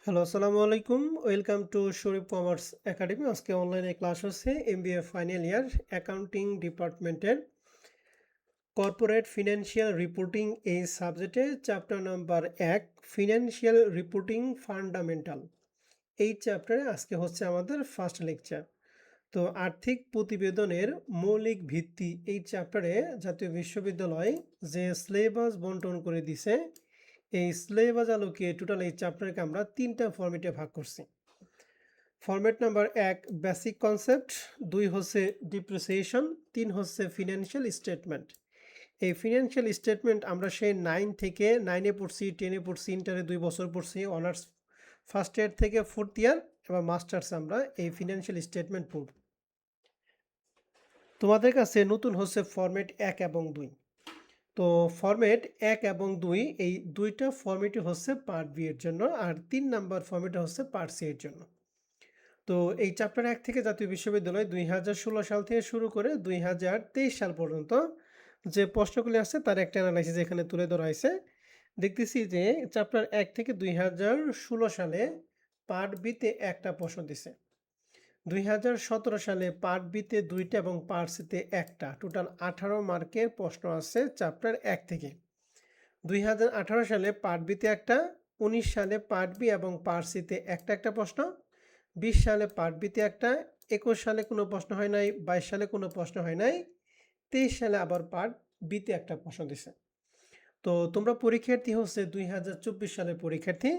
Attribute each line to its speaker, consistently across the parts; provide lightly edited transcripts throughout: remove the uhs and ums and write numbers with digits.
Speaker 1: Hello, আসসালামু আলাইকুম। Welcome to Sharif commerce academy. আজকে অনলাইনে ক্লাস হচ্ছে এমবিএ ফাইনাল ইয়ার অ্যাকাউন্টিং ডিপার্টমেন্টের কর্পোরেট ফিনান্সিয়াল রিপোর্টিং এই সাবজেক্টে chapter number 1 financial reporting fundamental. এই চ্যাপ্টারে আজকে হচ্ছে আমাদের ফার্স্ট লেকচার। তো আর্থিক প্রতিবেদনের মৌলিক ভিত্তি এই চ্যাপ্টারে জাতীয় বিশ্ববিদ্যালয় যে সিলেবাস বন্টন করে দিছে, এই সিলেবাস আলোকে টোটাল এই চ্যাপ্টারকে আমরা 3টা ফরম্যাটে ভাগ করছি। ফরম্যাট নাম্বার 1 বেসিক কনসেপ্ট, 2 হচ্ছে ডিপ্রিসিয়েশন, 3 হচ্ছে ফিনান্সিয়াল স্টেটমেন্ট। এই ফিনান্সিয়াল স্টেটমেন্ট আমরা সেই 9 থেকে 9-এ পড়ছি, 10-এ পড়ছি, ইন্টারে 2 বছর পড়ছি, অনার্স ফার্স্ট ইয়ার থেকে ফোর্থ ইয়ার এবং মাস্টার্স আমরা এই ফিনান্সিয়াল স্টেটমেন্ট পড়ব। তোমাদের কাছে নতুন হচ্ছে ফরম্যাট 1 এবং 2। তো ফরম্যাট 1 এবং 2 এই দুইটা ফরম্যাটই হচ্ছে পার্ট বি এর জন্য, আর 3 নাম্বার ফরম্যাটটা হচ্ছে পার্ট সি এর জন্য। তো এই চ্যাপ্টার 1 থেকে জাতীয় বিশ্ববিদ্যালয় 2016 সাল থেকে শুরু করে 2023 সাল পর্যন্ত যে প্রশ্নগুলি আছে তার একটা অ্যানালাইসিস এখানে তুলে ধরা হয়েছে। দেখতেছি যে চ্যাপ্টার 1 থেকে 2016 সালে পার্ট বিতে একটা প্রশ্ন দিছে, 2017 সালে পার্ট বিতে 2টা এবং পার্ট সিতে একটা, টোটাল 18 মার্কের প্রশ্ন আছে চ্যাপ্টার 1 থেকে। 2018 সালে পার্ট বিতে একটা, 19 সালে পার্ট বি এবং পার্ট সিতে একটা একটা প্রশ্ন, 20 সালে পার্ট বিতে একটা, 21 সালে কোনো প্রশ্ন হয় নাই, 22 সালে কোনো প্রশ্ন হয় নাই, 23 সালে আবার পার্ট বিতে একটা প্রশ্ন দিছে। তো তোমরা পরীক্ষার্থী হচ্ছে 2024 সালের পরীক্ষার্থী।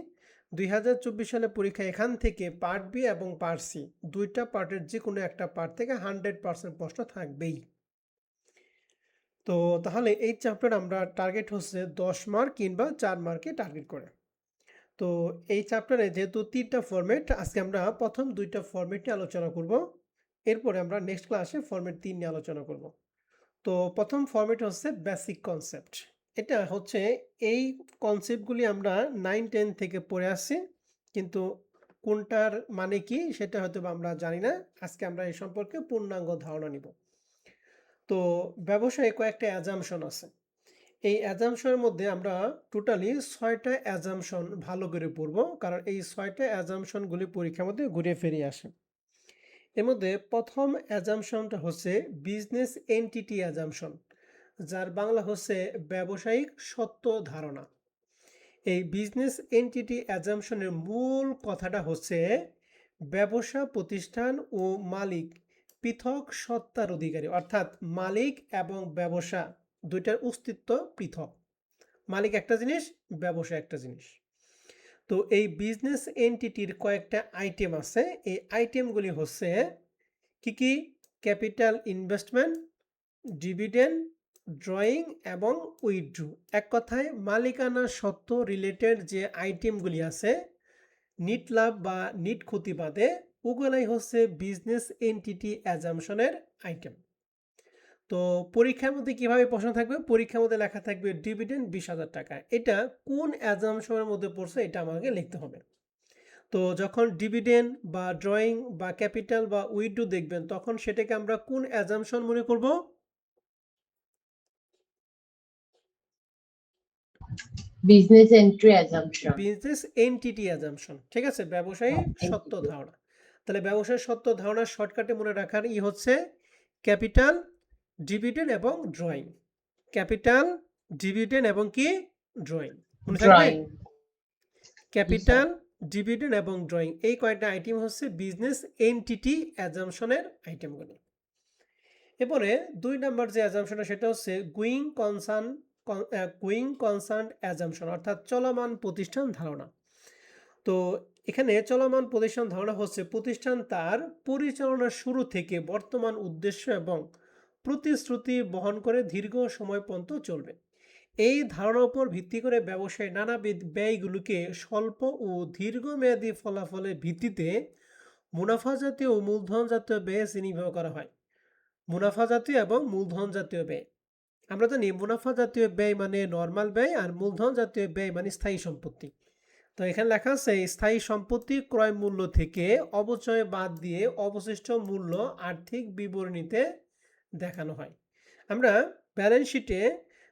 Speaker 1: 2024 সালে পরীক্ষা এখান থেকে পার্ট বি এবং পার্ট সি দুইটা পার্টের যে কোনো একটা পার্ট থেকে 100% প্রশ্ন থাকবেই। তো তাহলে এই চ্যাপ্টার আমরা টার্গেট হচ্ছে 10 মার্ক কিংবা 4 মার্কে টার্গেট করে। তো এই চ্যাপ্টারে যেহেতু 3টা ফরম্যাট, আজকে আমরা প্রথম 2টা ফরম্যাট নিয়ে আলোচনা করব, এরপরে আমরা নেক্সট ক্লাসে ফরম্যাট 3 নিয়ে আলোচনা করব। তো প্রথম ফরম্যাট হচ্ছে বেসিক কনসেপ্ট। এটা হচ্ছে এই কনসেপ্টগুলি আমরা 9-10 থেকে পড়ে আসছি, কিন্তু কোনটার মানে কি সেটা হয়তো আমরা জানি না। আজকে আমরা এই সম্পর্কে পূর্ণাঙ্গ ধারণা নিব। তো ব্যবসায়ে কয়েকটা অ্যাজাম্পশন আছে। এই অ্যাজাম্পশনের মধ্যে আমরা টোটালি 6টা অ্যাজাম্পশন ভালো করে পড়ব, কারণ এই 6টা অ্যাজাম্পশনগুলি পরীক্ষার মধ্যে ঘুরে ফিরে আসে। এর মধ্যে প্রথম অ্যাজাম্পশনটা হচ্ছে বিজনেস এন্টিটি অ্যাজাম্পশন, যার বাংলা হচ্ছে ব্যবসায়িক সত্য ধারণা। এই বিজনেস এন্টিটি অ্যাজাম্পশনের মূল কথাটা হচ্ছে ব্যবসা প্রতিষ্ঠান ও মালিক পৃথক সত্তার অধিকারী, অর্থাৎ মালিক এবং ব্যবসা দুইটার অস্তিত্ব পৃথক। মালিক একটা জিনিস, ব্যবসা একটা জিনিস। তো এই বিজনেস এন্টিটির কয়েকটা আইটেম আছে। এই আইটেমগুলি হচ্ছে কি কি? ক্যাপিটাল ইনভেস্টমেন্ট, ডিভিডেন্ড, ড্রয়িং এবং উইথড্র। এক কথায় মালিকানা সত্ত্ব রিলেটেড যে আইটেমগুলি আছে, নিট লাভ বা নিট ক্ষতি বাদে, ওগুলাই হচ্ছে বিজনেস এন্টিটি অ্যাজাম্পশনের আইটেম। তো পরীক্ষার মধ্যে কিভাবে প্রশ্ন থাকবে? পরীক্ষার মধ্যে লেখা থাকবে ডিভিডেন্ড 20,000 টাকা। এটা কোন অ্যাজাম্পশনের মধ্যে পড়ছে এটা আমাকে লিখতে হবে। তো যখন ডিভিডেন্ড বা ড্রয়িং বা ক্যাপিটাল বা উইথড্র দেখবেন, তখন সেটাকে আমরা কোন অ্যাজাম্পশন মনে করব?
Speaker 2: Business entry assumption.
Speaker 1: Business entity assumption. ঠিক আছে, ব্যবসায়ী সত্য
Speaker 2: এন্টিটি।
Speaker 1: ধারণা। তাহলে ব্যবসায়ী সত্য ধারণার শর্টকাটে মনে রাখার হচ্ছে ক্যাপিটাল, ডিভিডেন্ড এবং ড্রয়িং। ক্যাপিটাল, ডিভিডেন্ড এবং কি? ড্রয়িং। মনে থাকবে?
Speaker 2: ড্রয়িং। জি স্যার।
Speaker 1: ক্যাপিটাল, ডিভিডেন্ড এবং ড্রয়িং, এই কয়েকটা আইটেম হচ্ছে বিজনেস এন্টিটি অ্যাজাম্পশনের আইটেমগুলো। এরপরে 2 নাম্বার যে অ্যাজাম্পশনটা সেটা হচ্ছে গোয়িং কনসার্ন অ্যাজাম্পশন, অর্থাৎ চলমান প্রতিষ্ঠান ধারণা। তো এখানে চলমান প্রতিষ্ঠান ধারণা হচ্ছে প্রতিষ্ঠান তার পরিচালনার শুরু থেকে বর্তমান উদ্দেশ্য এবং প্রতিশ্রুতি বহন করে দীর্ঘ সময় পর্যন্ত চলবে। এই ধারণার উপর ভিত্তি করে ব্যবসায় নানাবিধ ব্যয়গুলোকে স্বল্প ও দীর্ঘমেয়াদী ফলাফলের ভিত্তিতে মুনাফা জাতীয় ও মূলধন জাতীয় ব্যয়ে শ্রেণীবিভাগ করা হয়। মুনাফা জাতীয় এবং মূলধন জাতীয় ব্যয়। আমরা জানি মুনাফা জাতীয় ব্যয় মানে নর্মাল ব্যয়, আর মূলধন জাতীয় ব্যয় মানে স্থায়ী সম্পত্তি। তো এখানে লেখা আছে স্থায়ী সম্পত্তি ক্রয় মূল্য থেকে অবচয় বাদ দিয়ে অবশিষ্ট মূল্য আর্থিক বিবরণীতে দেখানো হয়। আমরা ব্যালেন্স শিটে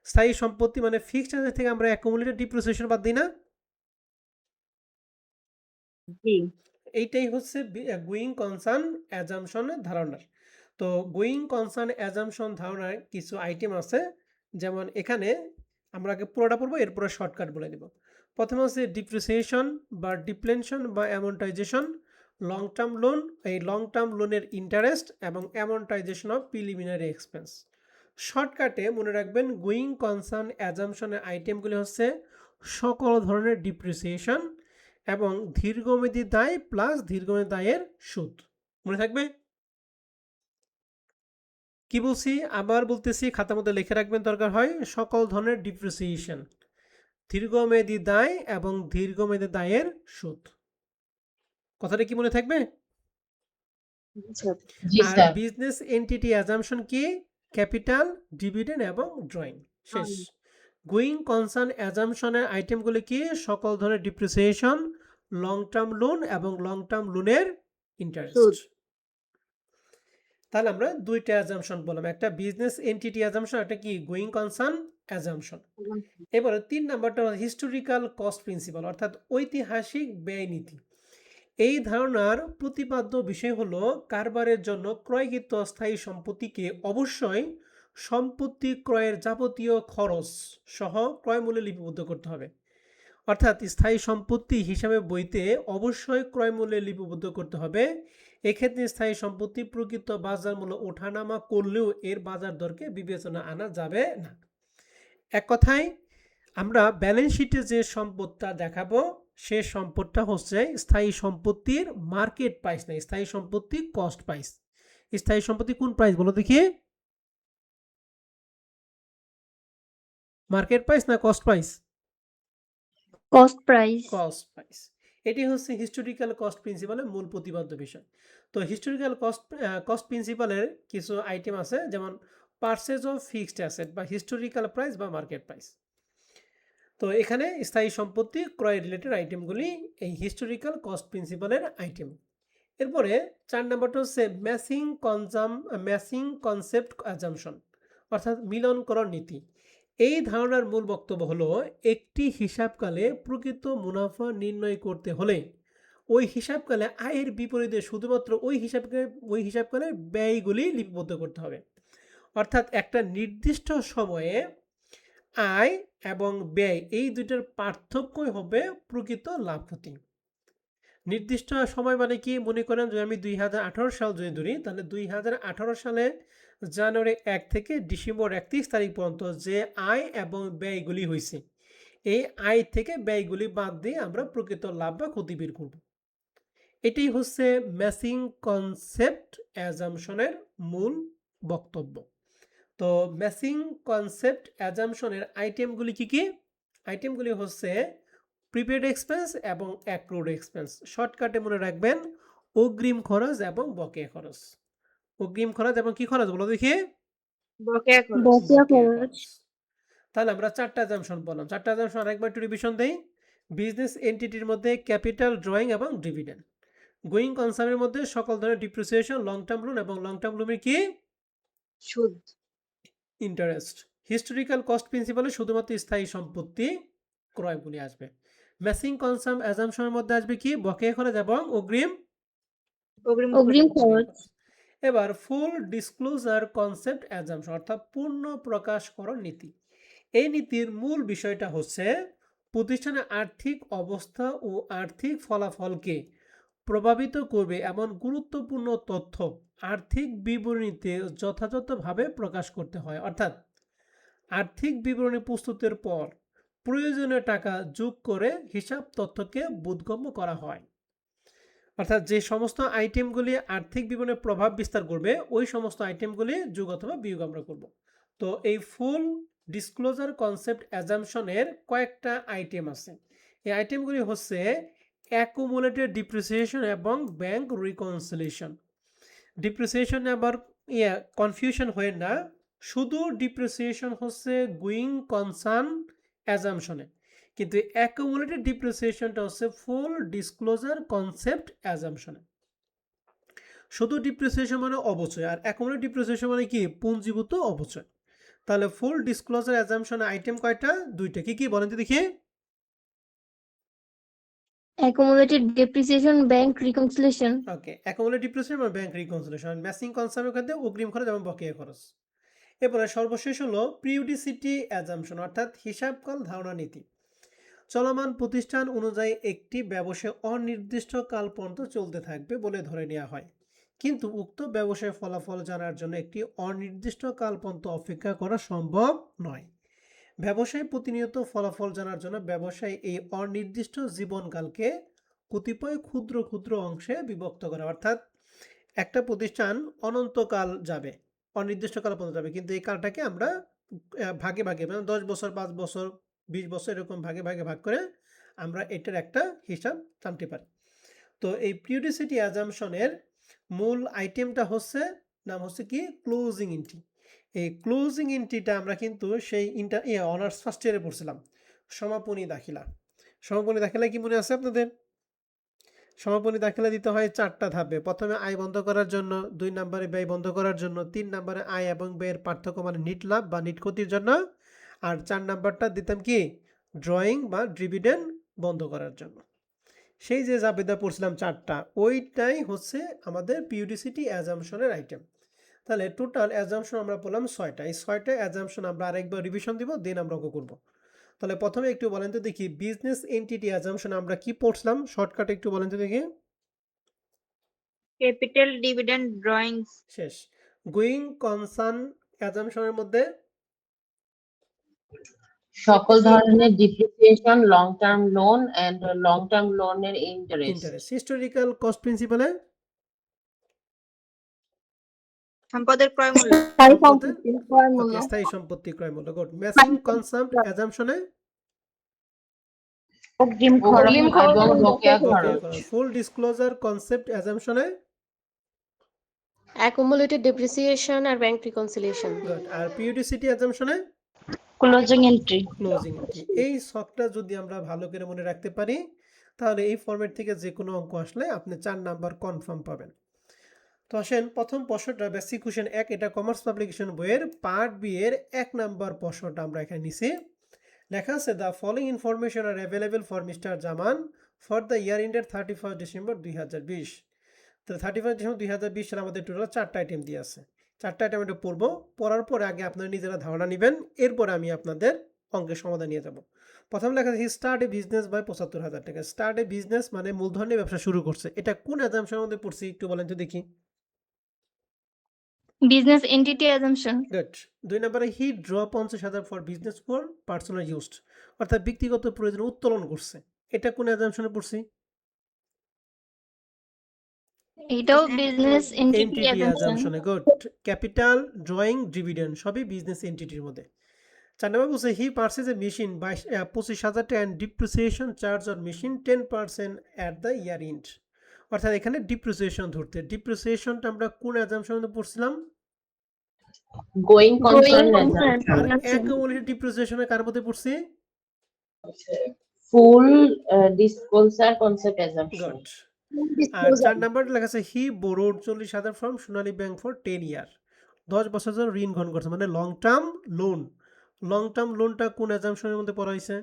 Speaker 1: স্থায়ী সম্পত্তি মানে ফিক্সড অ্যাসেট থেকে আমরা অ্যাকুমুলেটেড ডিপ্রিসিয়েশন বাদ দিই না?
Speaker 2: জি।
Speaker 1: এইটাই হচ্ছে গোয়িং কনসার্ন অ্যাজাম্পশনের ধারণার। তো গোয়িং কনসার্ন অ্যাজাম্পশন ধারণার কিছু আইটেম আছে। যেমন এখানে আমরা আগে পুরোটা পড়বো, এরপরে শর্টকাট বলে দিব। প্রথমে হচ্ছে ডিপ্রিসিয়েশন বা ডিপ্লেনশন বা অ্যামortization, লং টার্ম লোন, এই লং টার্ম লোনের ইন্টারেস্ট এবং অ্যামortization অফ প্রিলিমিনারি এক্সপেন্স। শর্টকাটে মনে রাখবেন গোয়িং কনসার্ন অ্যাজাম্পশনের আইটেমগুলি হচ্ছে সকল ধরনের ডিপ্রিসিয়েশন এবং দীর্ঘমেয়াদী দায় প্লাস দীর্ঘমেয়াদী দায়ের সুদ। মনে থাকবে? কি বলছি আবার বলতেছি, খাতার মধ্যে লিখে রাখবেন দরকার হয়। সকল ধরনের ডিপ্রিসিয়েশন, দীর্ঘমেয়াদী দায় এবং দীর্ঘমেয়াদী দায়ের সুদ। কথাটা কি মনে থাকবে?
Speaker 2: জি
Speaker 1: আর
Speaker 2: স্যার।
Speaker 1: বিজনেস এন্টিটি অ্যাজাম্পশন কি? ক্যাপিটাল, ডিভিডেন্ড এবং ড্রয়িং। শেষ। গোয়িং কনসার্ন অ্যাজাম্পশনের আইটেমগুলি কি? সকল ধরনের ডিপ্রিসিয়েশন, লং টার্ম লোন এবং লং টার্ম লোনের ইন্টারেস্ট। তাহলে আমরা দুইটা অ্যাজাম্পশন বললাম, একটা বিজনেস এন্টিটি অ্যাজাম্পশন, একটা কি গোয়িং কনসার্ন অ্যাজাম্পশন। এবারে 3 নাম্বারটা হিস্টোরিক্যাল কস্ট প্রিন্সিপাল, অর্থাৎ ঐতিহাসিক ব্যয় নীতি। এই ধারণার প্রতিপাদ্য বিষয় হলো কারবারের জন্য ক্রয়কৃত স্থায়ী সম্পত্তিকে অবশ্যই সম্পত্তি ক্রয়ের যাবতীয় খরচ সহ ক্রয় মূল্যে লিপিবদ্ধ করতে হবে। অর্থাৎ স্থায়ী সম্পত্তি হিসাবে বইতে অবশ্যই ক্রয় মূল্যে লিপিবদ্ধ করতে হবে। এক্ষেত্রে স্থায়ী সম্পত্তি প্রকৃত বাজার মূল্য ওঠানামা করলেও এর বাজার দরকে বিবেচনা আনা যাবে না। এক কথায় আমরা ব্যালেন্স শিটে যে সম্পদটা দেখাবো সে সম্পদটা হচ্ছে স্থায়ী সম্পত্তির মার্কেট প্রাইস না, স্থায়ী সম্পত্তি কস্ট প্রাইস। স্থায়ী সম্পত্তি কোন প্রাইস বলো দেখি? মার্কেট প্রাইস না cost price?
Speaker 3: Cost price.
Speaker 1: Cost price. এটি হচ্ছে হিস্টোরিক্যাল কস্ট প্রিন্সিপালের মূল প্রতিপাদ্য বিষয়। তো হিস্টোরিক্যাল কস্ট প্রিন্সিপালের কিছু আইটেম আছে, যেমন পারচেজ অফ ফিক্সড অ্যাসেট বা হিস্টোরিক্যাল প্রাইস বা মার্কেট প্রাইস। তো এখানে স্থায়ী সম্পত্তি ক্রয় রিলেটেড আইটেমগুলি এই হিস্টোরিক্যাল কস্ট প্রিন্সিপালের আইটেম। এরপরে 4 নাম্বারটা হচ্ছে ম্যাচিং কনসেপ্ট অ্যাজাম্পশন, অর্থাৎ মিলনকরণ নীতি। এই ধারণার মূল বক্তব্য হলো একটি হিসাবকালে প্রকৃত মুনাফা নির্ণয় করতে হলে ওই হিসাবকালে আয়ের বিপরীতে শুধুমাত্র ওই হিসাবকালে ব্যয়গুলি লিপিবদ্ধ করতে হবে। অর্থাৎ একটা নির্দিষ্ট সময়ে আয় এবং ব্যয় এই দুইটার পার্থক্যই হবে প্রকৃত লাভ ক্ষতি। নির্দিষ্ট সময় মানে কি? মনে করেন যে আমি 2018 সাল যদি ধরি, তাহলে 2018 সালে জানুয়ারি 1 থেকে ডিসেম্বর 31 তারিখ পর্যন্ত যে আয় এবং ব্যয়গুলি হয়েছে, এই আয় থেকে ব্যয়গুলি বাদ দিয়ে আমরা প্রকৃত লাভ বা ক্ষতি বের করব। এটাই হচ্ছে ম্যাচিং কনসেপ্ট অ্যাজাম্পশনের মূল বক্তব্য। তো ম্যাচিং কনসেপ্ট অ্যাজাম্পশনের আইটেমগুলি কি কি? আইটেমগুলি হচ্ছে প্রিপেড এক্সপেন্স এবং অ্যাক্রুড এক্সপেন্স। শর্টকাটে মনে রাখবেন অগ্রিম খরচ এবং বকেয়া খরচ। অগ্রিম খরচ এবং কি খরচ বলো দেখি?
Speaker 3: বকেয়া
Speaker 1: বকেয়া
Speaker 3: খরচ।
Speaker 1: খরচ। তাহলে আমরা 4টা অ্যাজাম্পশন বললাম। 4টা অ্যাজাম্পশন আরেকবার একটু রিভিশন দেই। বিজনেস এন্টিটির মধ্যে ক্যাপিটাল, ড্রয়িং এবং ডিভিডেন্ড। গোয়িং কনসার্নের মধ্যে সকল ধরনের ডিপ্রিসিয়েশন, লং টার্ম লোন এবং লং টার্ম লোনের কি?
Speaker 3: সুদ।
Speaker 1: ইন্টারেস্ট। হিস্টোরিক্যাল কস্ট প্রিন্সিপালে শুধুমাত্র স্থায়ী সম্পত্তি ক্রয়গুলি আসবে। ম্যাচিং কনসার্ন অ্যাজাম্পশনের মধ্যে আসবে কি? বকেয়া খরচ এবং অগ্রিম
Speaker 3: খরচ।
Speaker 1: এবার ফুল ডিসক্লোজার কনসেপ্ট অ্যাজাম্পশন, অর্থাৎ পূর্ণ প্রকাশকরণ নীতি। এই নীতির মূল বিষয়টা হচ্ছে প্রতিষ্ঠানের আর্থিক অবস্থা ও আর্থিক ফলাফলকে প্রভাবিত করবে এমন গুরুত্বপূর্ণ তথ্য আর্থিক বিবরণীতে যথাযথভাবে প্রকাশ করতে হয়। অর্থাৎ আর্থিক বিবরণী প্রস্তুতের পর প্রয়োজনীয় টাকা যোগ করে হিসাব তথ্যকে বোধগম্য করা হয়। অর্থাৎ যে সমস্ত আইটেমগুলি আর্থিক বিবরণে প্রভাব বিস্তার করবে ওই সমস্ত আইটেমগুলি যোগ অথবা বিয়োগ আমরা করব। তো এই ফুল ডিসক্লোজার কনসেপ্ট অ্যাজাম্পশনের কয়েকটা আইটেম আছে। এই আইটেমগুলি হচ্ছে অ্যাকুমুলেটেড ডিপ্রিসিয়েশন এবং ব্যাংক রিকনসিলিয়েশন। ডিপ্রিসিয়েশন আবার কনফিউশন হয় না, শুধু ডিপ্রিসিয়েশন হচ্ছে গোয়িং কনসার্ন অ্যাজাম্পশনে, কিন্তু অ্যাকুমুলেটেড ডিপ্রিসিয়েশনটা হচ্ছে ফুল ডিসক্লোজার কনসেপ্ট অ্যাজাম্পশনে। শুধু ডিপ্রিসিয়েশন মানে অবচয়, আর অ্যাকুমুলেটেড ডিপ্রিসিয়েশন মানে কি? পুঞ্জীভূত অবচয়। তাহলে ফুল ডিসক্লোজার অ্যাজাম্পশনে আইটেম কয়টা? দুইটা। কি কি বলেন তো দেখি?
Speaker 3: Accumulated depreciation, bank reconciliation.
Speaker 1: ওকে, অ্যাকুমুলেট ডিপ্রিসিয়েশন এবং ব্যাংক রিকনসিলিয়েশন, ম্যাচিং কনসামের ক্ষেত্রে অগ্রিম খরচ এবং বকেয়া খরচ। এরপরে সর্বশেষ হলো পিরিয়ডিসিটি অ্যাজাম্পশন অর্থাৎ হিসাবকাল ধারণা নীতি। চলমান প্রতিষ্ঠান অনুযায়ী একটি ব্যবসা অনির্দিষ্ট কাল পর্যন্ত চলতে থাকবে বলে ধরে নেওয়া হয়, কিন্তু উক্ত ব্যবসায়ের ফলাফল জানার জন্য একটি অনির্দিষ্ট কাল পর্যন্ত অপেক্ষা করা সম্ভব নয়। ব্যবসায় প্রতিনিয়ত ফলাফল জানার জন্য ব্যবসায় এই অনির্দিষ্ট জীবনকালকে কতিপয় ক্ষুদ্র ক্ষুদ্র অংশে বিভক্ত করা, অর্থাৎ একটা প্রতিষ্ঠান অনন্তকাল যাবে, অনির্দিষ্টকাল পর্যন্ত যাবে, কিন্তু এই কালটাকে আমরা ভাগে ভাগে মানে 10 বছর, 5 বছর, 20 বছর এরকম ভাগে ভাগে ভাগ করে আমরা এটার একটা হিসাব টানতে পারি। তো এই পিরিয়ডিসিটি অ্যাজাম্পশনের মূল আইটেমটা হচ্ছে নাম হচ্ছে কি ক্লোজিং এন্ট্রি। এই ক্লোজিং এন্ট্রিটা আমরা কিন্তু সেই অনার্স ফার্স্ট ইয়ারে পড়ছিলাম, সমাপনী দাখিলা। সমাপনী দাখিলা কি মনে আছে আপনাদের? সমাপনী দাখিলা দিতে হয় 4টা ধাপে। প্রথমে আয় বন্ধ করার জন্য, 2 নম্বরে ব্যয় বন্ধ করার জন্য, 3 নম্বরে আয় এবং ব্যয়ের পার্থক্য মানে নিট লাভ বা নিট ক্ষতির জন্য, আর 4 নাম্বারটা দিতাম কি ড্রয়িং বা ডিভিডেন্ড বন্ধ করার জন্য। সেই যে জাবেদা পড়ছিলাম 4টা, ওইটাই হচ্ছে আমাদের পিরিয়ডিসিটি অ্যাজাম্পশনের আইটেম। তাহলে টোটাল অ্যাজাম্পশন আমরা বললাম 6টা। এই 6টা অ্যাজাম্পশন আমরা আরেকবার রিভিশন দিব, দেন আমরা অঙ্ক করব। তাহলে প্রথমে একটু বলেন তো দেখি বিজনেস এন্টিটি অ্যাজাম্পশন আমরা কি পড়ছিলাম, শর্টকাটে একটু বলেন তো দেখি।
Speaker 3: Capital, dividend, drawings.
Speaker 1: শেষ। গোয়িং কনসার্ন অ্যাজাম্পশনের মধ্যে
Speaker 2: সকল ধরনের depreciation, long term loan and long term লোনের ইন্টারেস্ট।
Speaker 1: ইন্টারেস্ট। হিস্টোরিক্যাল কস্ট প্রিন্সিপালে
Speaker 3: সম্পদের ক্রয় মূল্য।
Speaker 1: স্থায়ী সম্পত্তি ক্রয় মূল্য। গুড। ম্যাচিং কনসাম্পট অ্যাজাম্পশনে
Speaker 2: অগ্রিম খরচ এবং বকেয়া খরচ।
Speaker 1: ফুল ডিসক্লোজার কনসেপ্ট অ্যাজাম্পশনে
Speaker 4: Accumulated depreciation or bank reconciliation.
Speaker 1: Good. আর পিরিয়ডিসিটি অ্যাজাম্পশনে
Speaker 2: ক্লোজিং এন্ট্রি।
Speaker 1: Closing entry. এই ছকটা যদি আমরা ভালো করে মনে রাখতে পারি তাহলে এই ফরম্যাট থেকে যে কোনো অঙ্ক আসলে আপনি 4 নাম্বার কনফার্ম পাবেন। তো আসেন প্রথম প্রশ্নটা বেসিক কোশ্চেন 1, এটা কমার্স পাবলিকেশন বইয়ের পার্ট বি এর 1 নাম্বার প্রশ্নটা আমরা এখানে নিছি। লেখা আছে the following information R available for mister Zaman for the year ended 31 December 2020। তো 31 ডিসেম্বর 2020 সালে আমাদের টোটাল 4টা আইটেম দিয়ে আছে। 4টা আইটেম এটা পড়বো, পড়ার পরে আগে আপনারা নিজেরা ধারণা নেবেন, এরপরে আমি আপনাদের অঙ্কের সমাধান নিয়ে যাব। প্রথম লেখা আছে স্টার্ট এ বিজনেস বাই 75,000 টাকা। স্টার্ট এ বিজনেস মানে মূলধন নিয়ে ব্যবসা শুরু করছে, এটা কোন অ্যাজাম্পশনের মধ্যে পড়ছি একটু বলেন তো দেখি।
Speaker 3: Business entity assumption.
Speaker 1: গুড। 2 নম্বরে he draw 50,000 for business for personal used, অর্থাৎ ব্যক্তিগত প্রয়োজনে উত্তোলন করছে, এটা কোন অ্যাজাম্পশনে পড়ছি?
Speaker 3: এটাও business entity
Speaker 1: এন্টিটি
Speaker 3: assumption.
Speaker 1: অ্যাজাম্পশনে। গুড। ক্যাপিটাল, ড্রয়িং, ডিভিডেন্ড সবই বিজনেস এন্টিটির মধ্যে। 4 নম্বর বলছে হি পারচেজ এ মেশিন 25,000 টাকা and depreciation charge on machine 10% at the year end, অর্থাৎ এখানে ডিপ্রিসিয়েশন ধরতে, ডিপ্রিসিয়েশনটা আমরা কোন অ্যাজাম্পশনে পড়ছিলাম?
Speaker 2: গোয়িং কনসার্ন
Speaker 1: আর অ্যাকুমুলেটেড ডিপ্রিসিয়েশনে কার মধ্যে পড়ছি?
Speaker 2: Full disclosure concept assumption.
Speaker 1: Good. আর 4 নাম্বার লেখা আছে he borrowed 40,000 from Sonali bank for 10 year, 10 বছর জন্য ঋণ গ্রহণ করছে, মানে long term loan. Long term লোনটা কোন অ্যাজাম্পশনের মধ্যে পড়া হয়েছে?